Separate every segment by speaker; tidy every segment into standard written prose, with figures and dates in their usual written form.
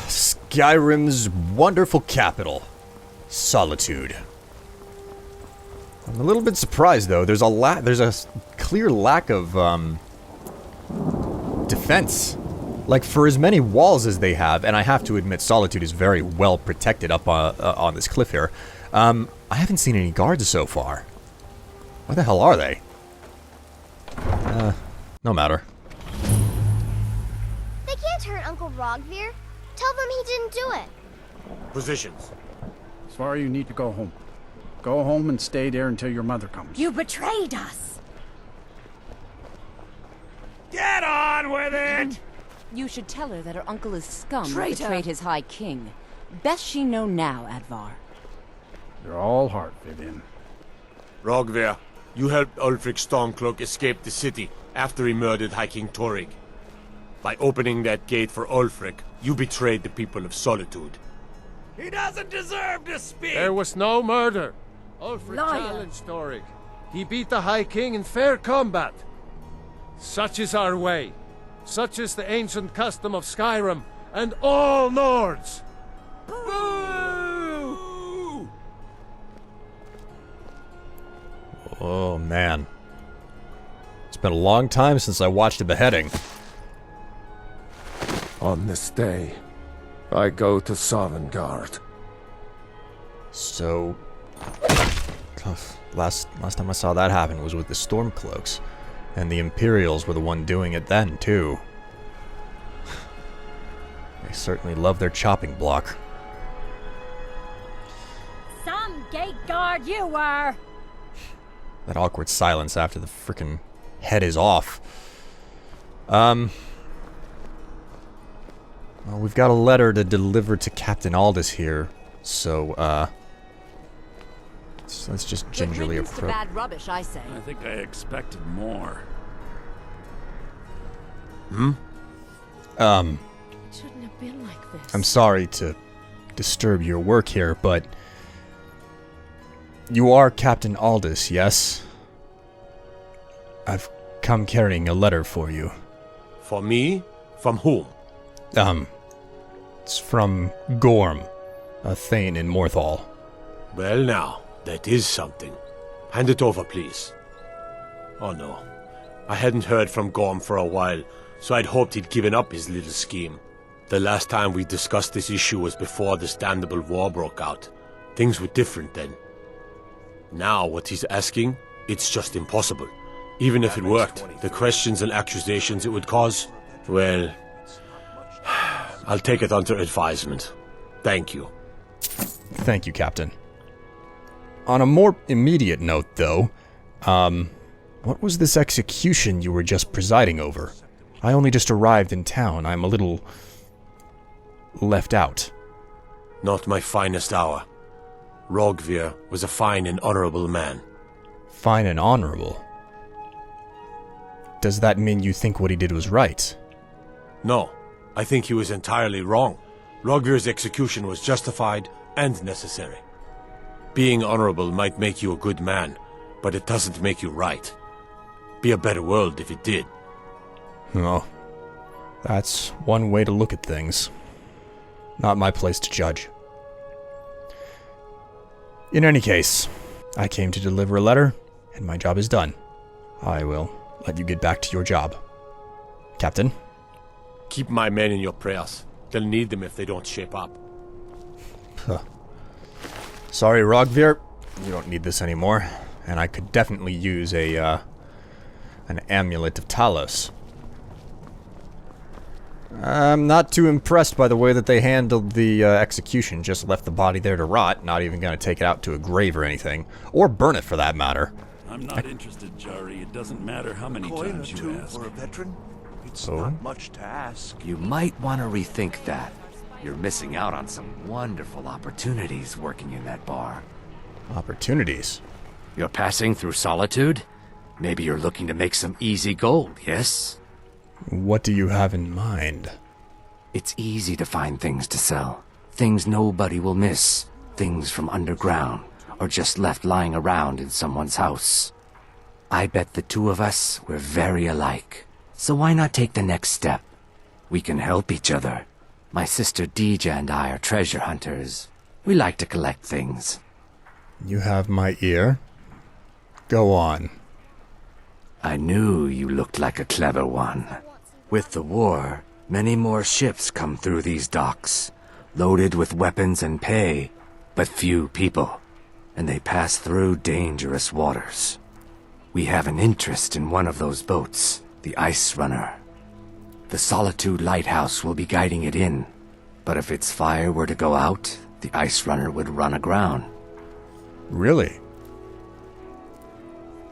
Speaker 1: Skyrim's wonderful capital, Solitude. I'm a little bit surprised though. There's a clear lack of defense. Like, for as many walls as they have, and I have to admit Solitude is very well protected up on this cliff here. I haven't seen any guards so far. Where the hell are they? No matter.
Speaker 2: They can't hurt Uncle Rogvir. Tell them he didn't do it.
Speaker 3: Positions.
Speaker 4: Sorry, you need to go home. Go home and stay there until your mother comes.
Speaker 5: You betrayed us!
Speaker 3: Get on with it!
Speaker 5: You should tell her that her uncle is scum who
Speaker 6: Traitor.
Speaker 5: betrayed his high king. Best she know now, Advar.
Speaker 4: They're all heart, Vivian.
Speaker 3: Rogvir, you helped Ulfric Stormcloak escape the city after he murdered High King Torrig. By opening that gate for Ulfric, you betrayed the people of Solitude. He doesn't deserve to speak!
Speaker 7: There was no murder. Ulfric
Speaker 6: Liar.
Speaker 7: challenged Torrig. He beat the High King in fair combat. Such is our way. Such is the ancient custom of Skyrim and all Nords.
Speaker 3: Boo!
Speaker 1: Oh man. It's been a long time since I watched a beheading.
Speaker 8: On this day, I go to Sovngarde.
Speaker 1: So... Last time I saw that happen was with the Stormcloaks. And the Imperials were the one doing it then, too. They certainly love their chopping block.
Speaker 5: Some gate guard you were!
Speaker 1: That awkward silence after the frickin' head is off. Well, we've got a letter to deliver to Captain Aldous here, so, let's just gingerly
Speaker 5: Good riddance to
Speaker 1: approach.
Speaker 5: bad rubbish, I say.
Speaker 9: I think I expected more.
Speaker 5: It shouldn't have been like this.
Speaker 1: I'm sorry to disturb your work here, but you are Captain Aldous, yes? I've come carrying a letter for you.
Speaker 3: For me? From whom?
Speaker 1: It's from Gorm, a Thane in Morthal.
Speaker 3: Well now, that is something. Hand it over, please. Oh no. I hadn't heard from Gorm for a while, so I'd hoped he'd given up his little scheme. The last time we discussed this issue was before the Standable War broke out. Things were different then. Now, what he's asking, it's just impossible. Even if it worked, the questions and accusations it would cause, well, I'll take it under advisement. Thank you.
Speaker 1: Thank you, Captain. On a more immediate note, though, what was this execution you were just presiding over? I only just arrived in town. I'm a little left out.
Speaker 3: Not my finest hour. Rogvir was a fine and honorable man.
Speaker 1: Fine and honorable? Does that mean you think what he did was right?
Speaker 3: No, I think he was entirely wrong. Rogvir's execution was justified and necessary. Being honorable might make you a good man, but it doesn't make you right. Be a better world if it did.
Speaker 1: Oh, that's one way to look at things. Not my place to judge. In any case, I came to deliver a letter, and my job is done. I will let you get back to your job. Captain?
Speaker 3: Keep my men in your prayers. They'll need them if they don't shape up.
Speaker 1: Huh. Sorry, Rogvir. You don't need this anymore. And I could definitely use an amulet of Talos. I'm not too impressed by the way that they handled the execution. Just left the body there to rot, not even going to take it out to a grave or anything. Or burn it, for that matter.
Speaker 9: I'm not interested, Jari. It doesn't matter how many
Speaker 10: Coin or
Speaker 9: times you
Speaker 10: two
Speaker 9: ask.
Speaker 10: for a veteran? It's
Speaker 1: Oh?
Speaker 10: not much to ask.
Speaker 6: You might want to rethink that. You're missing out on some wonderful opportunities working in that bar.
Speaker 1: Opportunities?
Speaker 6: You're passing through Solitude? Maybe you're looking to make some easy gold, yes?
Speaker 1: What do you have in mind?
Speaker 6: It's easy to find things to sell. Things nobody will miss. Things from underground, or just left lying around in someone's house. I bet the two of us were very alike. So why not take the next step? We can help each other. My sister Deja and I are treasure hunters. We like to collect things.
Speaker 1: You have my ear. Go on.
Speaker 6: I knew you looked like a clever one. With the war, many more ships come through these docks, loaded with weapons and pay, but few people, and they pass through dangerous waters. We have an interest in one of those boats, the Ice Runner. The Solitude lighthouse will be guiding it in, but if its fire were to go out, the Ice Runner would run aground.
Speaker 1: Really?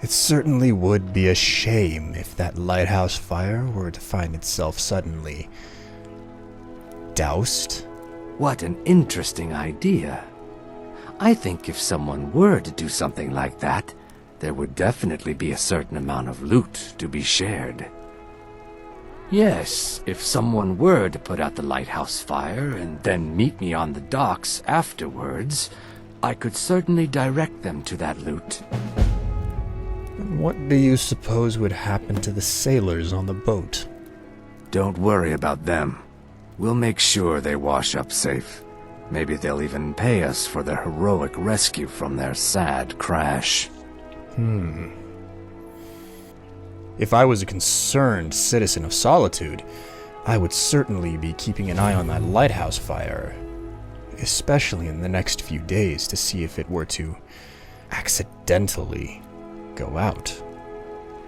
Speaker 1: It certainly would be a shame if that lighthouse fire were to find itself suddenly doused.
Speaker 6: What an interesting idea. I think if someone were to do something like that, there would definitely be a certain amount of loot to be shared. Yes, if someone were to put out the lighthouse fire and then meet me on the docks afterwards, I could certainly direct them to that loot.
Speaker 1: What do you suppose would happen to the sailors on the boat?
Speaker 6: Don't worry about them. We'll make sure they wash up safe. Maybe they'll even pay us for their heroic rescue from their sad crash.
Speaker 1: If I was a concerned citizen of Solitude, I would certainly be keeping an eye on that lighthouse fire, especially in the next few days to see if it were to accidentally go out.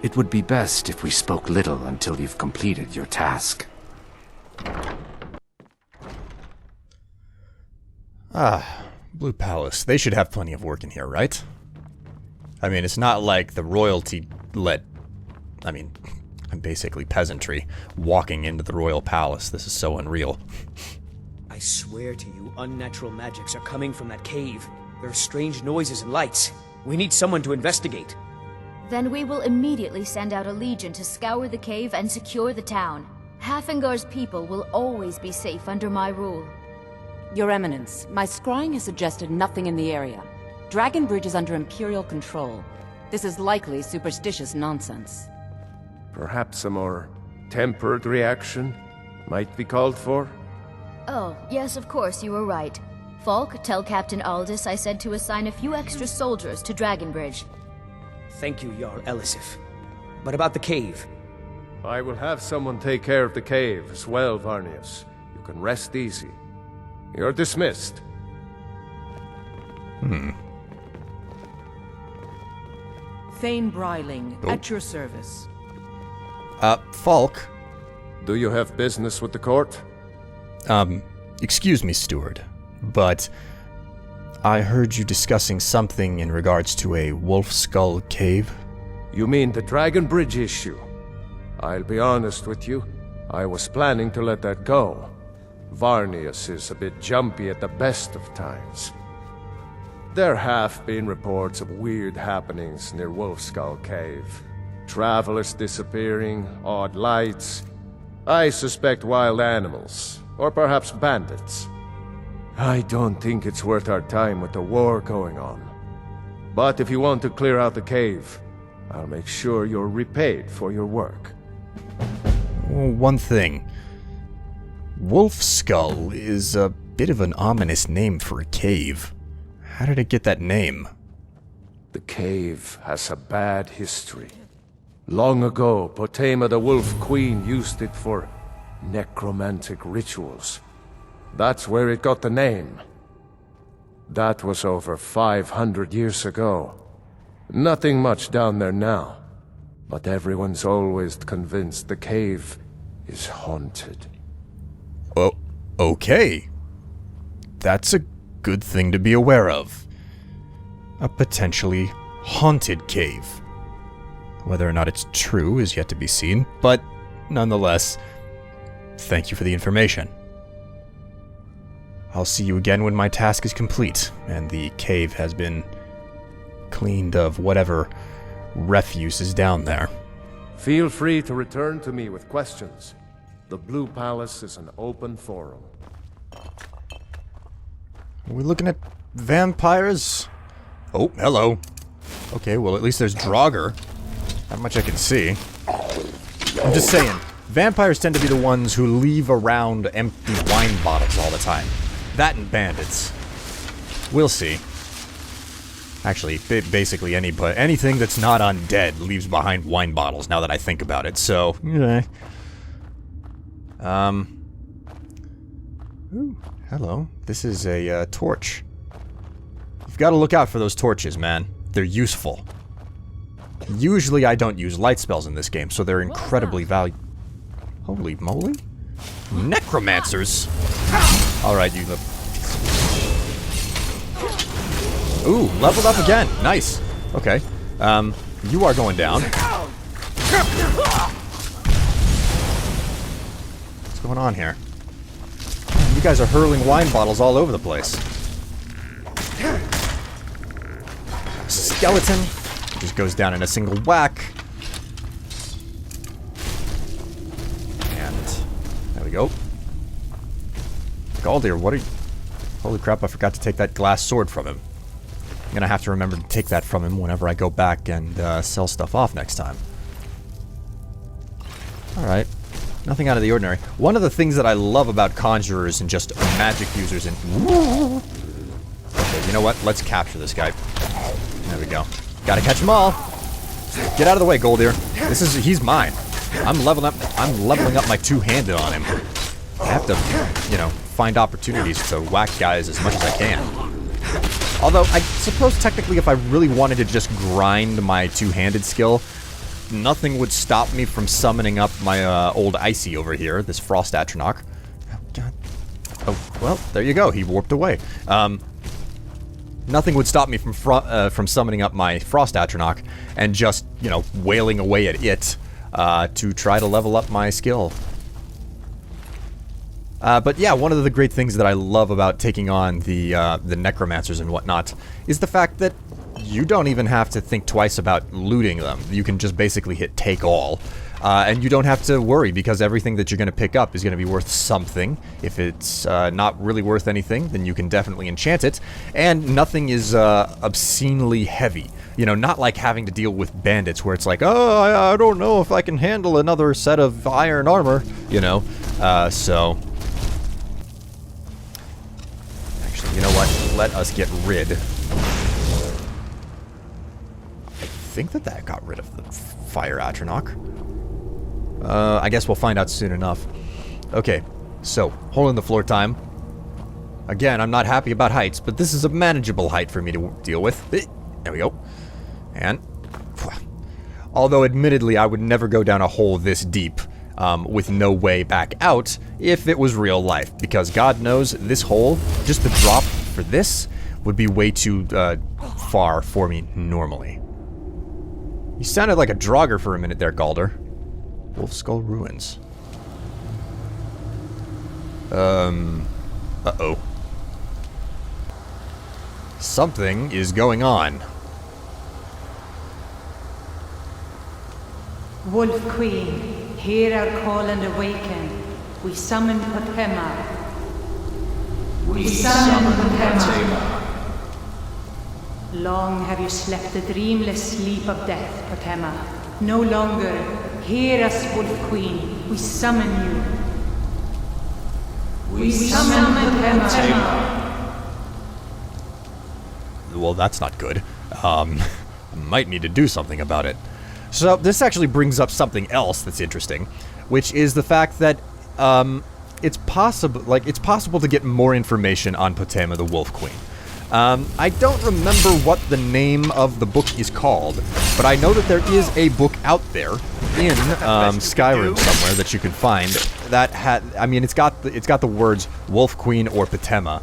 Speaker 6: It would be best if we spoke little until you've completed your task.
Speaker 1: Blue Palace. They should have plenty of work in here, right? I mean, it's not like the royalty I'm basically peasantry walking into the royal palace. This is so unreal.
Speaker 11: I swear to you, unnatural magics are coming from that cave. There are strange noises and lights. We need someone to investigate.
Speaker 12: Then we will immediately send out a legion to scour the cave and secure the town. Hafingar's people will always be safe under my rule.
Speaker 5: Your Eminence, my scrying has suggested nothing in the area. Dragon Bridge is under Imperial control. This is likely superstitious nonsense.
Speaker 8: Perhaps a more tempered reaction might be called for?
Speaker 12: Oh, yes, of course, you were right. Falk, tell Captain Aldous I said to assign a few extra soldiers to Dragon Bridge.
Speaker 11: Thank you, Jarl Elisif. But about the cave?
Speaker 8: I will have someone take care of the cave as well, Varnius. You can rest easy. You're dismissed.
Speaker 5: Thane Bryling, at your service.
Speaker 1: Falk?
Speaker 8: Do you have business with the court?
Speaker 1: Excuse me, steward, but I heard you discussing something in regards to a WOLFSKULL cave.
Speaker 8: You mean the Dragon Bridge issue? I'll be honest with you. I was planning to let that go. Varnius is a bit jumpy at the best of times. There have been reports of weird happenings near WOLFSKULL Cave. Travelers disappearing, odd lights. I suspect wild animals, or perhaps bandits. I don't think it's worth our time with the war going on. But if you want to clear out the cave, I'll make sure you're repaid for your work.
Speaker 1: One thing. WOLFSKULL is a bit of an ominous name for a cave. How did it get that name?
Speaker 8: The cave has a bad history. Long ago, Potema the Wolf Queen used it for necromantic rituals. That's where it got the name. That was over 500 years ago. Nothing much down there now. But everyone's always convinced the cave is haunted.
Speaker 1: Oh, okay. That's a good thing to be aware of. A potentially haunted cave. Whether or not it's true is yet to be seen, but nonetheless, thank you for the information. I'll see you again when my task is complete, and the cave has been cleaned of whatever refuse is down there.
Speaker 8: Feel free to return to me with questions. The Blue Palace is an open forum.
Speaker 1: Are we looking at vampires? Oh, hello. Okay, well at least there's Draugr. Not much I can see. I'm just saying, Vampires tend to be the ones who leave around empty wine bottles all the time. That and bandits. We'll see. Actually, basically anything that's not undead leaves behind wine bottles, now that I think about it, so... Ooh, hello. This is a, torch. You've got to look out for those torches, man. They're useful. Usually I don't use light spells in this game, so they're incredibly valuable. Holy moly. Necromancers! Alright, you look... Ooh, leveled up again. Nice. Okay. You are going down. What's going on here? You guys are hurling wine bottles all over the place. Skeleton. Just goes down in a single whack. And there we go. Galdir, what are you... Holy crap, I forgot to take that glass sword from him. I'm gonna have to remember to take that from him whenever I go back and sell stuff off next time. Alright. Nothing out of the ordinary. One of the things that I love about conjurers and just magic users and... Okay, you know what? Let's capture this guy. There we go. Gotta catch them all! Get out of the way, Goldir. He's mine. I'm leveling up my two-handed on him. I have to, you know, find opportunities to whack guys as much as I can. Although, I suppose technically if I really wanted to just grind my two-handed skill, nothing would stop me from summoning up my old Icy over here, this Frost Atronach. Oh, God. Oh, well, there you go. He warped away. Nothing would stop me from summoning up my Frost Atronach and just, you know, wailing away at it to try to level up my skill. But yeah, one of the great things that I love about taking on the necromancers and whatnot is the fact that you don't even have to think twice about looting them. You can just basically hit take all. And you don't have to worry because everything that you're going to pick up is going to be worth something. If it's not really worth anything, then you can definitely enchant it. And nothing is obscenely heavy. You know, not like having to deal with bandits where it's like, oh, I don't know if I can handle another set of iron armor, you know. So... Actually, you know what? Let us get rid... I think that got rid of the Fire Atronach. I guess we'll find out soon enough. Okay, so, hole in the floor time. Again, I'm not happy about heights, but this is a manageable height for me to deal with. There we go. And... Although, admittedly, I would never go down a hole this deep with no way back out if it was real life. Because God knows, this hole, just the drop for this, would be way too far for me normally. You sounded like a Draugr for a minute there, Galdir. VOLFSKULL Ruins. Uh-oh. Something is going on.
Speaker 13: Wolf Queen, hear our call and awaken. We summon Potema. We summon Potema. Long have you slept the dreamless sleep of death, Potema. No longer. Hear us, Wolf Queen. We summon you. We summon Potema.
Speaker 1: Well, that's not good. I might need to do something about it. So, this actually brings up something else that's interesting, which is the fact that, it's possible to get more information on Potema the Wolf Queen. I don't remember what the name of the book is called, but I know that there is a book out there in Skyrim somewhere that you can find that it's got the words Wolf Queen or Potema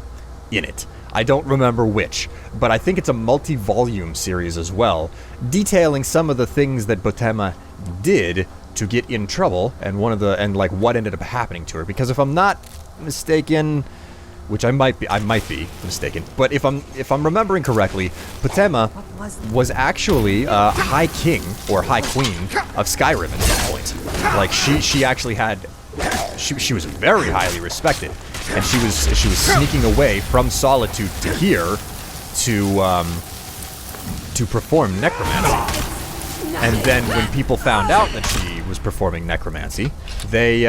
Speaker 1: in it. I don't remember which, but I think it's a multi-volume series as well, detailing some of the things that Potema did to get in trouble and what ended up happening to her. Because if I'm not mistaken, which I might be mistaken, but if I'm remembering correctly, Potema was actually High King or High Queen of Skyrim at some point. Like she actually had she was very highly respected, and she was sneaking away from Solitude to here to perform necromancy. And then when people found out that she was was performing necromancy, they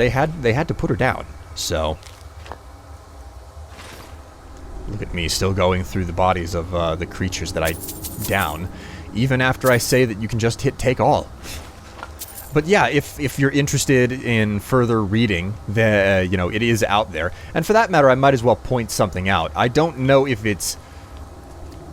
Speaker 1: had to put her down. So look at me still going through the bodies of the creatures that I down, even after I say that you can just hit take all. But yeah, if you're interested in further reading, it is out there. And for that matter, I might as well point something out. I don't know if it's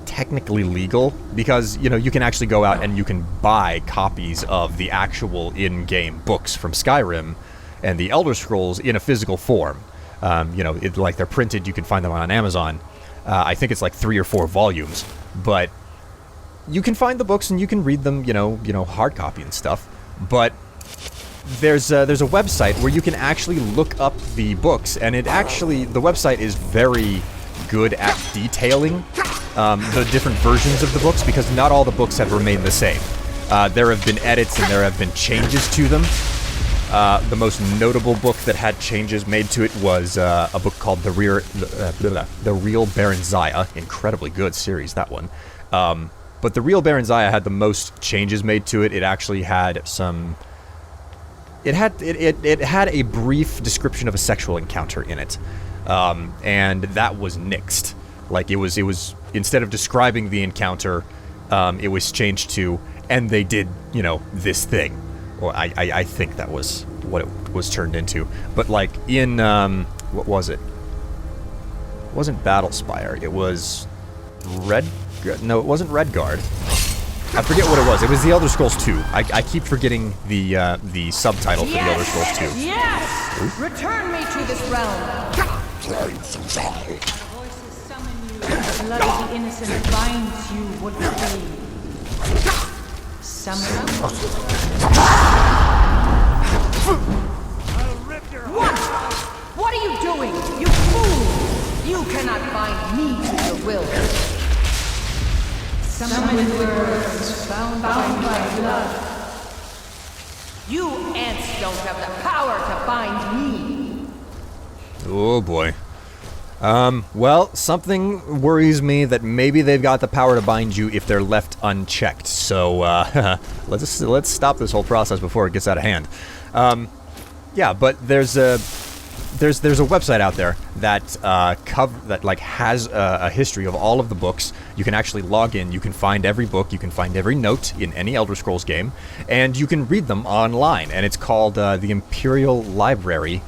Speaker 1: technically legal, because, you can actually go out and you can buy copies of the actual in-game books from Skyrim and the Elder Scrolls in a physical form. Like they're printed, you can find them on Amazon. I think it's like 3 or 4 volumes. But you can find the books and you can read them, hard copy and stuff. But there's a website where you can actually look up the books, and the website is very good at detailing the different versions of the books, because not all the books have remained the same. There have been edits and there have been changes to them. The most notable book that had changes made to it was a book called The Real Baronziah. Incredibly good series, that one. But The Real Baronziah had the most changes made to it. It actually had some... It had a brief description of a sexual encounter in it. And that was nixed. Like, it was instead of describing the encounter, it was changed to, and they did, this thing. Well, I think that was what it was turned into. But, like, in, what was it? It wasn't Battlespire. It was No, it wasn't Redguard. I forget what it was. It was The Elder Scrolls 2. I keep forgetting the subtitle for The Elder Scrolls 2.
Speaker 13: Yes!
Speaker 1: Ooh.
Speaker 13: Return me to this realm! Voices summon you, the blood of the innocent binds you, Wolfskull. Summon What are you doing? You fool! You cannot bind me to your will. Summon words bound by blood. You ants don't have the power to bind me.
Speaker 1: Oh boy. Well, something worries me that maybe they've got the power to bind you if they're left unchecked. So, let's stop this whole process before it gets out of hand. Yeah, but there's a website out there that has a history of all of the books. You can actually log in, you can find every book, you can find every note in any Elder Scrolls game, and you can read them online. And it's called the Imperial Library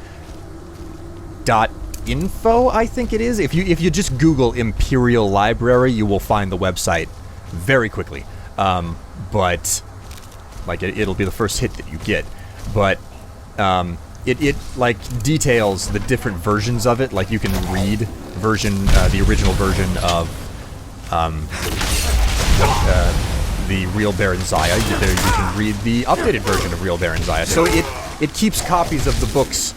Speaker 1: .info, I think it is. If you just Google Imperial Library, you will find the website very quickly. But like it'll be the first hit that you get. But it like details the different versions of it. Like you can read the original version of the Real Baronziah. You can read the updated version of Real Baronziah. So it keeps copies of the books.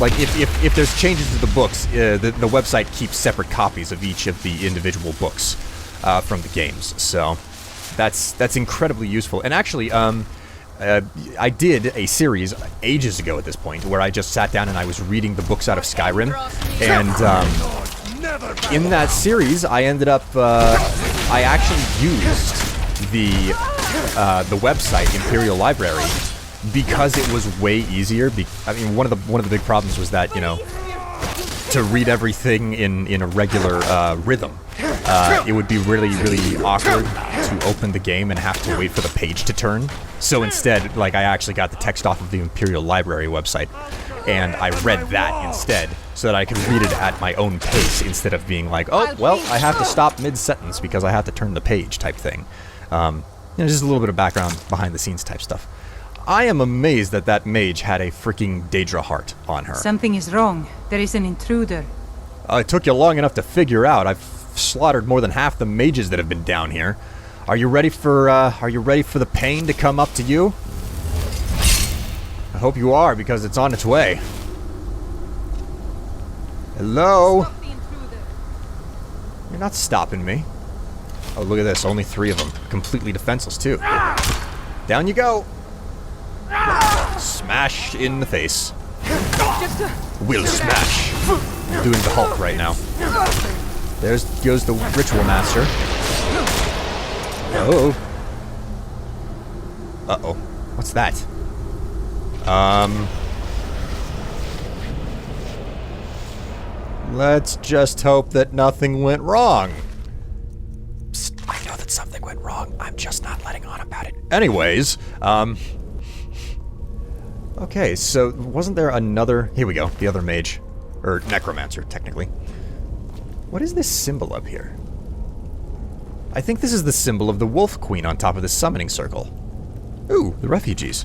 Speaker 1: Like if there's changes to the books, the website keeps separate copies of each of the individual books from the games. So that's incredibly useful. And actually, I did a series ages ago at this point where I just sat down and I was reading the books out of Skyrim, and in that series I ended up I actually used the website Imperial Library because it was way easier. I mean, one of the big problems was that, to read everything in a regular rhythm, it would be really awkward to open the game and have to wait for the page to turn. So instead, like, I actually got the text off of the Imperial Library website, and I read that instead, so that I could read it at my own pace instead of being like, oh, well, I have to stop mid-sentence because I have to turn the page type thing. Just a little bit of background, behind-the-scenes type stuff. I am amazed that that mage had a freaking Daedra heart on her.
Speaker 13: Something is wrong. There is an intruder.
Speaker 1: It took you long enough to figure out. I've slaughtered more than half the mages that have been down here. Are you ready for the pain to come up to you? I hope you are, because it's on its way. Hello? You're not stopping me. Oh, look at this. Only 3 of them. Completely defenseless, too. Down you go. Smash in the face. Will smash. I'm doing the Hulk right now. There goes the Ritual Master. Oh. Uh-oh. What's that? Let's just hope that nothing went wrong. Psst, I know that something went wrong. I'm just not letting on about it. Anyways, okay, so wasn't there another... Here we go, the other mage. Or necromancer, technically. What is this symbol up here? I think this is the symbol of the Wolf Queen on top of the summoning circle. Ooh, the refugees.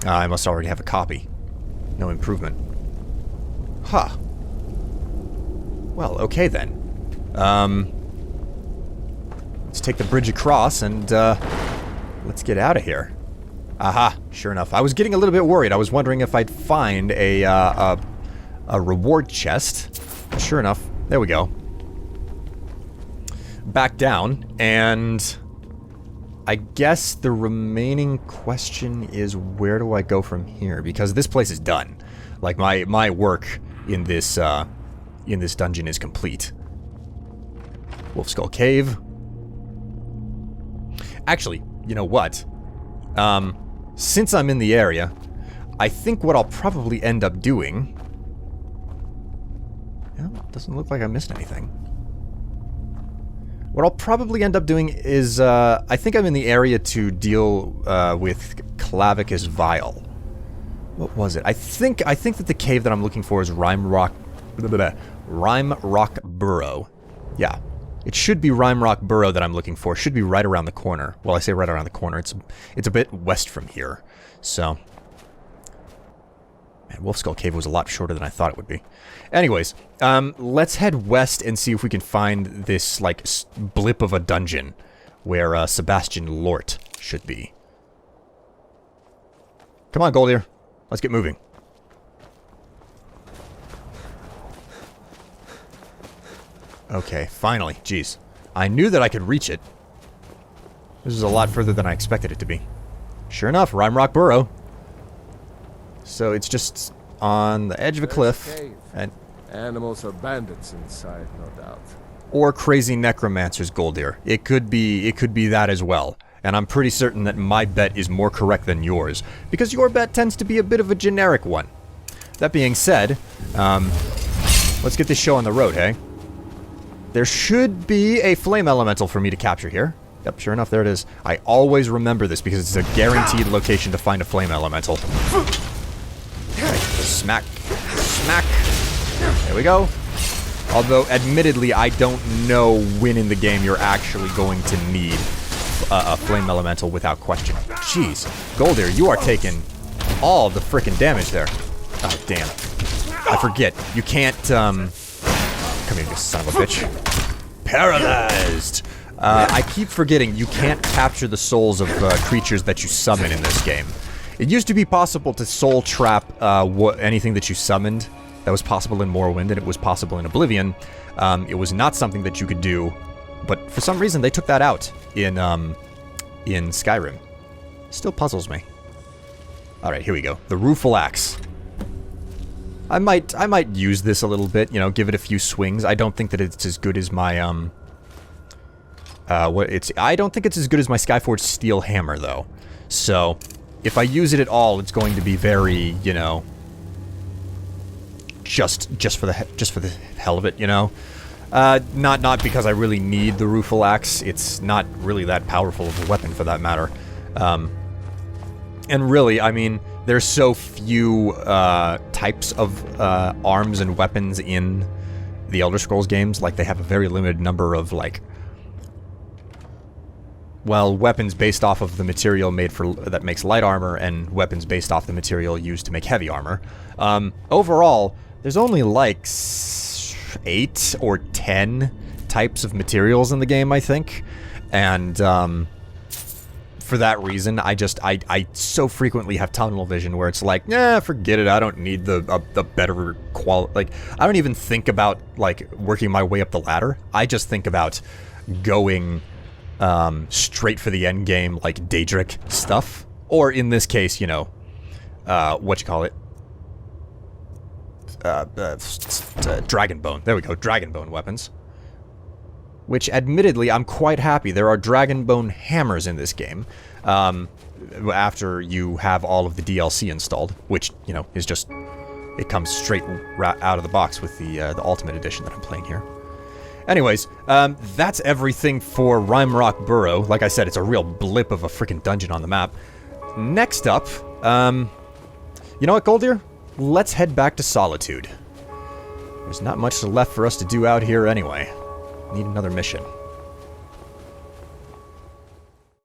Speaker 1: I must already have a copy. No improvement. Huh. Well, okay then. Let's take the bridge across and, let's get out of here. Aha, sure enough. I was getting a little bit worried. I was wondering if I'd find a reward chest. Sure enough, there we go. Back down, and I guess the remaining question is where do I go from here? Because this place is done. Like, my work in this dungeon is complete. Wolfskull Cave. Actually, you know what? Since I'm in the area, I think what I'll probably end up doing... Yeah, doesn't look like I missed anything. What I'll probably end up doing is, I think I'm in the area to deal with Clavicus Vial. What was it? I think that the cave that I'm looking for is RIMEROCK BURROW. Yeah. It should be RIMEROCK BURROW that I'm looking for. It should be right around the corner. Well, I say right around the corner. It's a bit west from here. So... Man, Wolfskull Cave was a lot shorter than I thought it would be. Anyways, let's head west and see if we can find this, like, blip of a dungeon where Sebastian Lort should be. Come on, Goldier. Let's get moving. Okay, finally. Jeez. I knew that I could reach it. This is a lot further than I expected it to be. Sure enough, RIMEROCK BURROW. So it's just on the edge of a cliff, and
Speaker 8: animals or bandits inside, no doubt.
Speaker 1: Or crazy necromancers, Goldier. It could be that as well. And I'm pretty certain that my bet is more correct than yours, because your bet tends to be a bit of a generic one. That being said, let's get this show on the road, hey? There should be a flame elemental for me to capture here. Yep, sure enough, there it is. I always remember this because it's a guaranteed location to find a flame elemental. Okay, smack. Smack. There we go. Although, admittedly, I don't know when in the game you're actually going to need a flame elemental without question. Jeez. Goldier, you are taking all the frickin' damage there. Oh, damn. I forget. You can't, Come here, you son of a bitch. Paralyzed! I keep forgetting you can't capture the souls of creatures that you summon in this game. It used to be possible to soul trap anything that you summoned. That was possible in Morrowind, and it was possible in Oblivion. It was not something that you could do, but for some reason they took that out in Skyrim. Still puzzles me. Alright, here we go. The Rueful Axe. I might use this a little bit, you know, give it a few swings. I don't think that it's as good as my, I don't think it's as good as my Skyforged Steel Hammer, though. So, if I use it at all, it's going to be very, you know, just for the hell of it, you know. Not because I really need the Rueful Axe. It's not really that powerful of a weapon, for that matter. And really, I mean, there's so few types of arms and weapons in the Elder Scrolls games. Like, they have a very limited number of, like, well, weapons based off of the material made that makes light armor, and weapons based off the material used to make heavy armor. Overall, there's only like 8 or 10 types of materials in the game, I think. And for that reason, I so frequently have tunnel vision where it's like, nah, forget it. I don't need the better quality. Like, I don't even think about like working my way up the ladder. I just think about going straight for the end game, like Daedric stuff, or in this case, you know, Dragonbone. There we go, Dragonbone weapons. Which, admittedly, I'm quite happy. There are Dragonbone hammers in this game. after you have all of the DLC installed, which, you know, is just... It comes straight out of the box with the Ultimate Edition that I'm playing here. Anyways, that's everything for RIMEROCK Burrow. Like I said, it's a real blip of a freaking dungeon on the map. Next up, you know what, Goldir? Let's head back to Solitude. There's not much left for us to do out here anyway. Need another mission.